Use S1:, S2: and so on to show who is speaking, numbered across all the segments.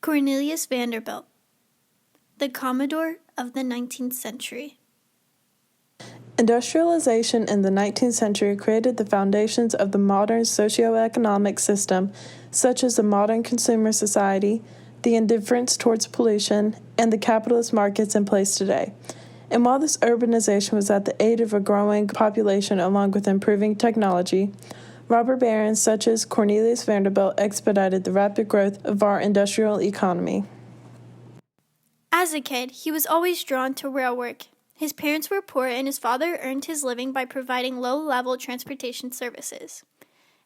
S1: Cornelius Vanderbilt, the Commodore of the 19th century.
S2: Industrialization in the 19th century created the foundations of the modern socioeconomic system, such as the modern consumer society, the indifference towards pollution, and the capitalist markets in place today. And while this urbanization was at the aid of a growing population along with improving technology, robber barons such as Cornelius Vanderbilt expedited the rapid growth of our industrial economy.
S1: As a kid, he was always drawn to rail work. His parents were poor and his father earned his living by providing low-level transportation services.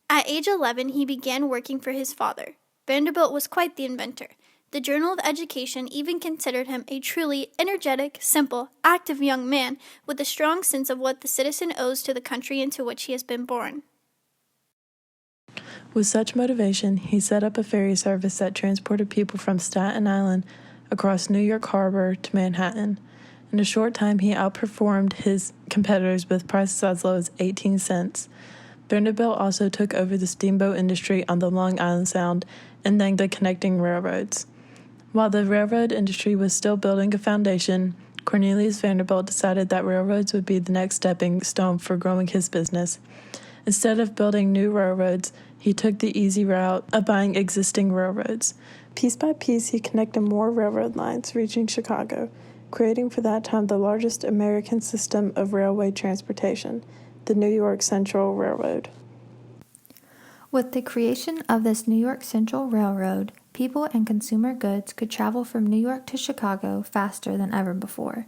S1: At age 11, he began working for his father. Vanderbilt was quite the inventor. The Journal of Education even considered him a truly energetic, simple, active young man with a strong sense of what the citizen owes to the country into which he has been born.
S2: With such motivation, he set up a ferry service that transported people from Staten Island across New York Harbor to Manhattan. In a short time, he outperformed his competitors with prices as low as 18 cents. Vanderbilt also took over the steamboat industry on the Long Island Sound and then the connecting railroads. While the railroad industry was still building a foundation, Cornelius Vanderbilt decided that railroads would be the next stepping stone for growing his business. Instead of building new railroads, he took the easy route of buying existing railroads. Piece by piece, he connected more railroad lines, reaching Chicago, creating for that time the largest American system of railway transportation, the New York Central Railroad.
S3: With the creation of this New York Central Railroad, people and consumer goods could travel from New York to Chicago faster than ever before.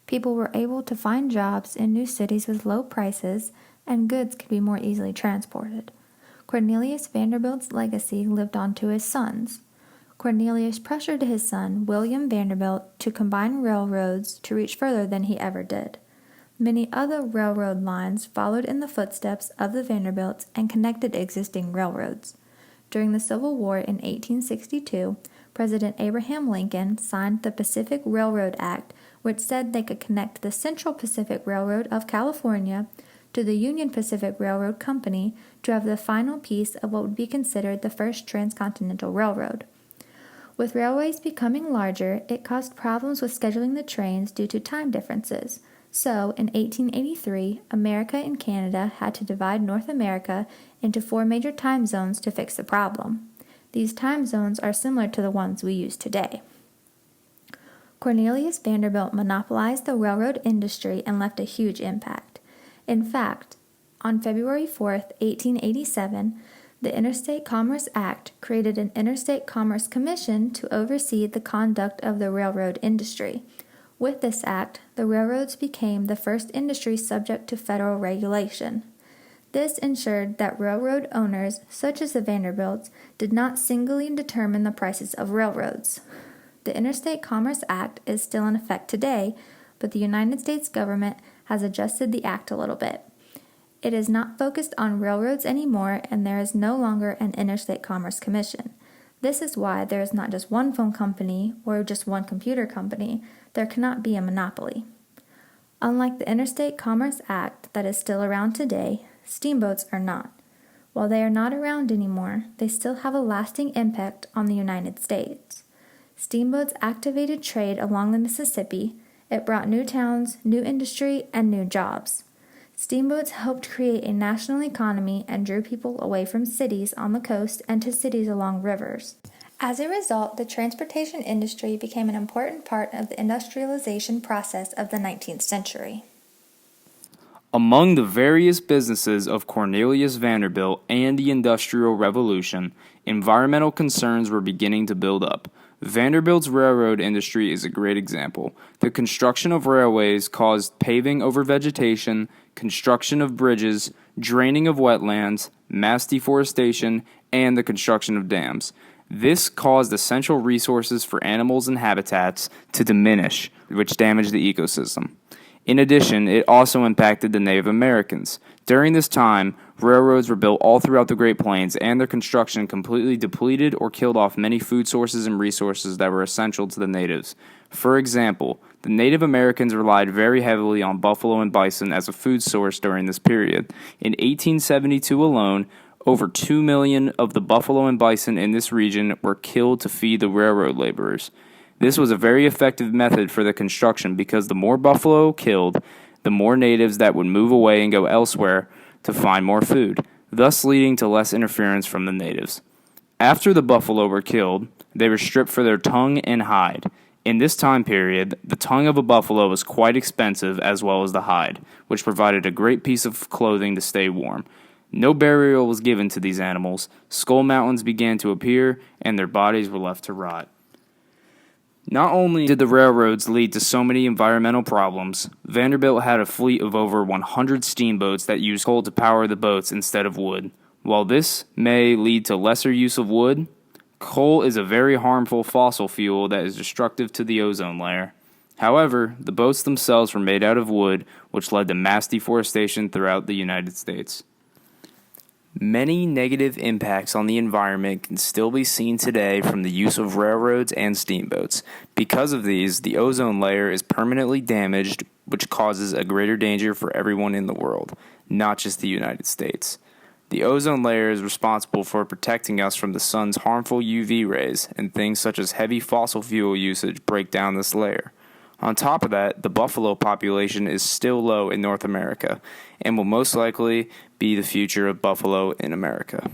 S3: People were able to find jobs in new cities with low prices, and goods could be more easily transported. Cornelius Vanderbilt's legacy lived on to his sons. Cornelius pressured his son, William Vanderbilt, to combine railroads to reach further than he ever did. Many other railroad lines followed in the footsteps of the Vanderbilts and connected existing railroads. During the Civil War in 1862, President Abraham Lincoln signed the Pacific Railroad Act, which said they could connect the Central Pacific Railroad of California to the Union Pacific Railroad Company to have the final piece of what would be considered the first transcontinental railroad. With railways becoming larger, it caused problems with scheduling the trains due to time differences. So, in 1883, America and Canada had to divide North America into 4 major time zones to fix the problem. These time zones are similar to the ones we use today. Cornelius Vanderbilt monopolized the railroad industry and left a huge impact. In fact, on February 4, 1887, the Interstate Commerce Act created an Interstate Commerce Commission to oversee the conduct of the railroad industry. With this act, the railroads became the first industry subject to federal regulation. This ensured that railroad owners, such as the Vanderbilts, did not singly determine the prices of railroads. The Interstate Commerce Act is still in effect today, but the United States government has adjusted the act a little bit. It is not focused on railroads anymore, and there is no longer an Interstate Commerce Commission. This is why there is not just one phone company or just one computer company. There cannot be a monopoly. Unlike the Interstate Commerce Act that is still around today, steamboats are not. While they are not around anymore, they still have a lasting impact on the United States. Steamboats activated trade along the Mississippi. It brought new towns, new industry, and new jobs. Steamboats helped create a national economy and drew people away from cities on the coast and to cities along rivers. As a result, the transportation industry became an important part of the industrialization process of the 19th century.
S4: Among the various businesses of Cornelius Vanderbilt and the Industrial Revolution, environmental concerns were beginning to build up. Vanderbilt's railroad industry is a great example. The construction of railways caused paving over vegetation, construction of bridges, draining of wetlands, mass deforestation, and the construction of dams. This caused essential resources for animals and habitats to diminish, which damaged the ecosystem. In addition, it also impacted the Native Americans. During this time, railroads were built all throughout the Great Plains, and their construction completely depleted or killed off many food sources and resources that were essential to the natives. For example, the Native Americans relied very heavily on buffalo and bison as a food source during this period. In 1872 alone, Over 2 million of the buffalo and bison in this region were killed to feed the railroad laborers. This was a very effective method for the construction because the more buffalo killed, the more natives that would move away and go elsewhere to find more food, thus leading to less interference from the natives. After the buffalo were killed, they were stripped for their tongue and hide. In this time period, the tongue of a buffalo was quite expensive as well as the hide, which provided a great piece of clothing to stay warm. No burial was given to these animals. Skull mountains began to appear, and their bodies were left to rot. Not only did the railroads lead to so many environmental problems, Vanderbilt had a fleet of over 100 steamboats that used coal to power the boats instead of wood. While this may lead to lesser use of wood, coal is a very harmful fossil fuel that is destructive to the ozone layer. However, the boats themselves were made out of wood, which led to mass deforestation throughout the United States. Many negative impacts on the environment can still be seen today from the use of railroads and steamboats. Because of these, the ozone layer is permanently damaged, which causes a greater danger for everyone in the world, not just the United States. The ozone layer is responsible for protecting us from the sun's harmful UV rays, and things such as heavy fossil fuel usage break down this layer. On top of that, the buffalo population is still low in North America and will most likely be the future of buffalo in America.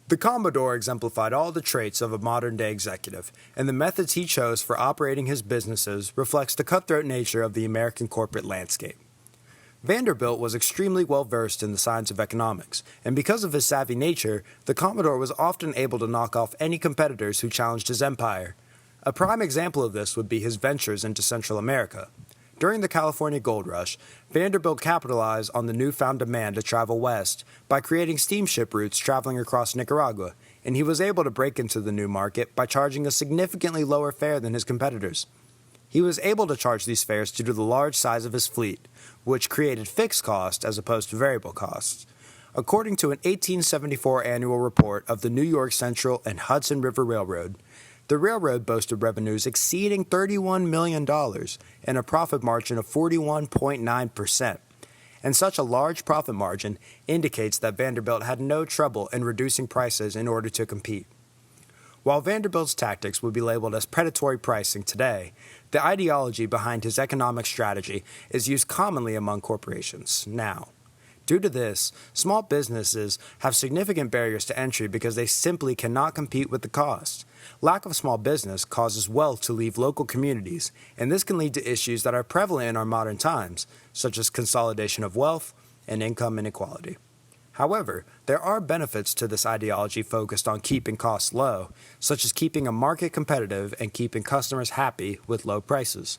S5: The Commodore exemplified all the traits of a modern-day executive, and the methods he chose for operating his businesses reflects the cutthroat nature of the American corporate landscape. Vanderbilt was extremely well-versed in the science of economics, and because of his savvy nature, the Commodore was often able to knock off any competitors who challenged his empire. A prime example of this would be his ventures into Central America. During the California Gold Rush, Vanderbilt capitalized on the newfound demand to travel west by creating steamship routes traveling across Nicaragua, and he was able to break into the new market by charging a significantly lower fare than his competitors. He was able to charge these fares due to the large size of his fleet, which created fixed costs as opposed to variable costs. According to an 1874 annual report of the New York Central and Hudson River Railroad, the railroad boasted revenues exceeding $31 million and a profit margin of 41.9%. And such a large profit margin indicates that Vanderbilt had no trouble in reducing prices in order to compete. While Vanderbilt's tactics would be labeled as predatory pricing today, the ideology behind his economic strategy is used commonly among corporations now. Due to this, small businesses have significant barriers to entry because they simply cannot compete with the cost. Lack of small business causes wealth to leave local communities, and this can lead to issues that are prevalent in our modern times, such as consolidation of wealth and income inequality. However, there are benefits to this ideology focused on keeping costs low, such as keeping a market competitive and keeping customers happy with low prices.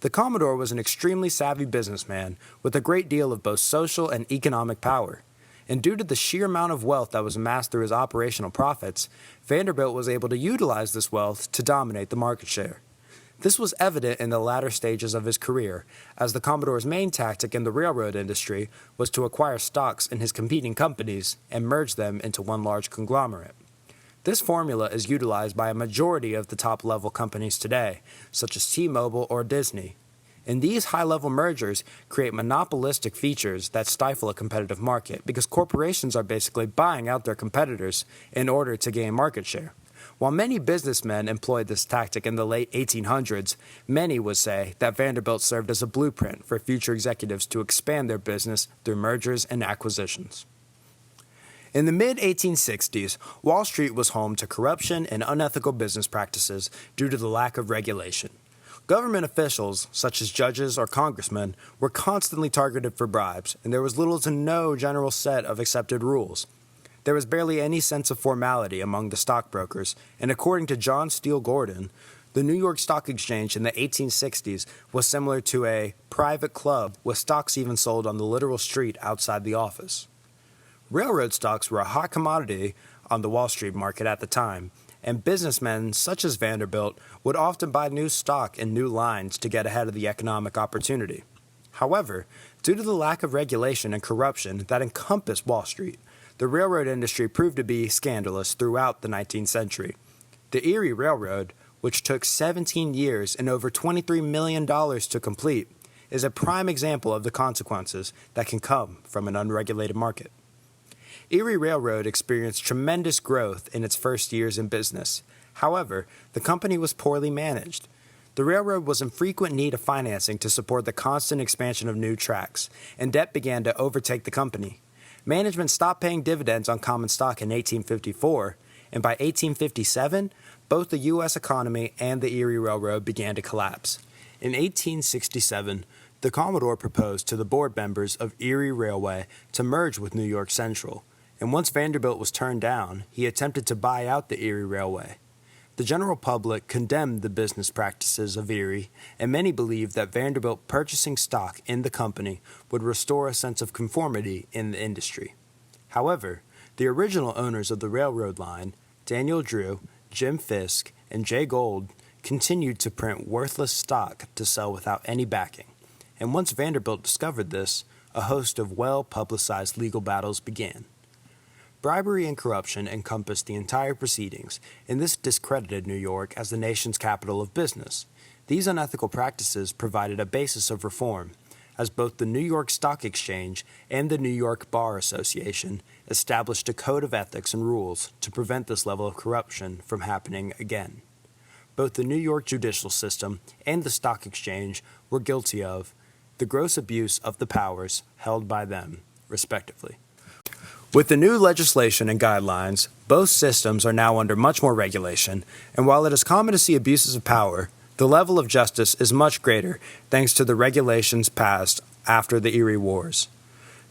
S5: The Commodore was an extremely savvy businessman with a great deal of both social and economic power. And due to the sheer amount of wealth that was amassed through his operational profits, Vanderbilt was able to utilize this wealth to dominate the market share. This was evident in the latter stages of his career, as the Commodore's main tactic in the railroad industry was to acquire stocks in his competing companies and merge them into one large conglomerate. This formula is utilized by a majority of the top-level companies today, such as T-Mobile or Disney. And these high-level mergers create monopolistic features that stifle a competitive market because corporations are basically buying out their competitors in order to gain market share. While many businessmen employed this tactic in the late 1800s, many would say that Vanderbilt served as a blueprint for future executives to expand their business through mergers and acquisitions. In the mid-1860s, Wall Street was home to corruption and unethical business practices due to the lack of regulation. Government officials, such as judges or congressmen, were constantly targeted for bribes, and there was little to no general set of accepted rules. There was barely any sense of formality among the stockbrokers, and according to John Steele Gordon, the New York Stock Exchange in the 1860s was similar to a private club with stocks even sold on the literal street outside the office. Railroad stocks were a hot commodity on the Wall Street market at the time, and businessmen such as Vanderbilt would often buy new stock and new lines to get ahead of the economic opportunity. However, due to the lack of regulation and corruption that encompassed Wall Street, the railroad industry proved to be scandalous throughout the 19th century. The Erie Railroad, which took 17 years and over $23 million to complete, is a prime example of the consequences that can come from an unregulated market. Erie Railroad experienced tremendous growth in its first years in business. However, the company was poorly managed. The railroad was in frequent need of financing to support the constant expansion of new tracks, and debt began to overtake the company. Management stopped paying dividends on common stock in 1854, and by 1857, both the U.S. economy and the Erie Railroad began to collapse. In 1867, the Commodore proposed to the board members of Erie Railway to merge with New York Central, and once Vanderbilt was turned down, he attempted to buy out the Erie Railway. The general public condemned the business practices of Erie, and many believed that Vanderbilt purchasing stock in the company would restore a sense of conformity in the industry. However, the original owners of the railroad line, Daniel Drew, Jim Fisk, and Jay Gould, continued to print worthless stock to sell without any backing. And once Vanderbilt discovered this, a host of well-publicized legal battles began. Bribery and corruption encompassed the entire proceedings, and this discredited New York as the nation's capital of business. These unethical practices provided a basis of reform, as both the New York Stock Exchange and the New York Bar Association established a code of ethics and rules to prevent this level of corruption from happening again. Both the New York judicial system and the stock exchange were guilty of the gross abuse of the powers held by them, respectively. With the new legislation and guidelines, both systems are now under much more regulation, and while it is common to see abuses of power, the level of justice is much greater thanks to the regulations passed after the Erie Wars.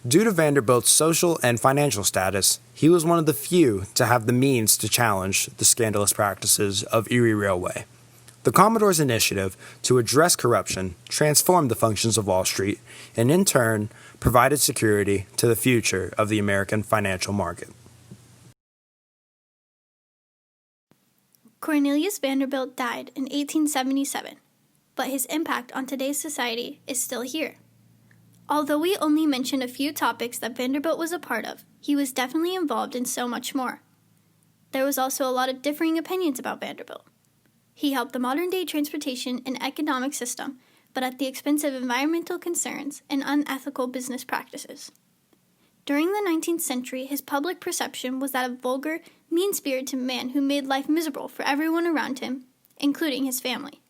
S5: Due to Vanderbilt's social and financial status, he was one of the few to have the means to challenge the scandalous practices of Erie Railway. The Commodore's initiative to address corruption transformed the functions of Wall Street and, in turn, provided security to the future of the American financial market.
S1: Cornelius Vanderbilt died in 1877, but his impact on today's society is still here. Although we only mentioned a few topics that Vanderbilt was a part of, he was definitely involved in so much more. There was also a lot of differing opinions about Vanderbilt. He helped the modern-day transportation and economic system, but at the expense of environmental concerns and unethical business practices. During the 19th century, his public perception was that of vulgar, mean-spirited man who made life miserable for everyone around him, including his family.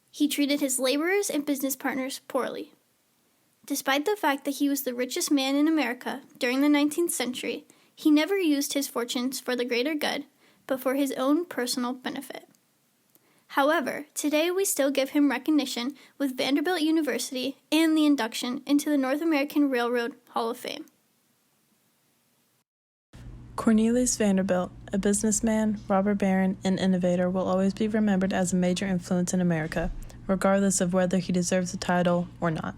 S1: He treated his laborers and business partners poorly. Despite the fact that he was the richest man in America during the 19th century, he never used his fortunes for the greater good, but for his own personal benefit. However, today we still give him recognition with Vanderbilt University and the induction into the North American Railroad Hall of Fame.
S2: Cornelius Vanderbilt, a businessman, robber baron, and innovator, will always be remembered as a major influence in America, regardless of whether he deserves the title or not.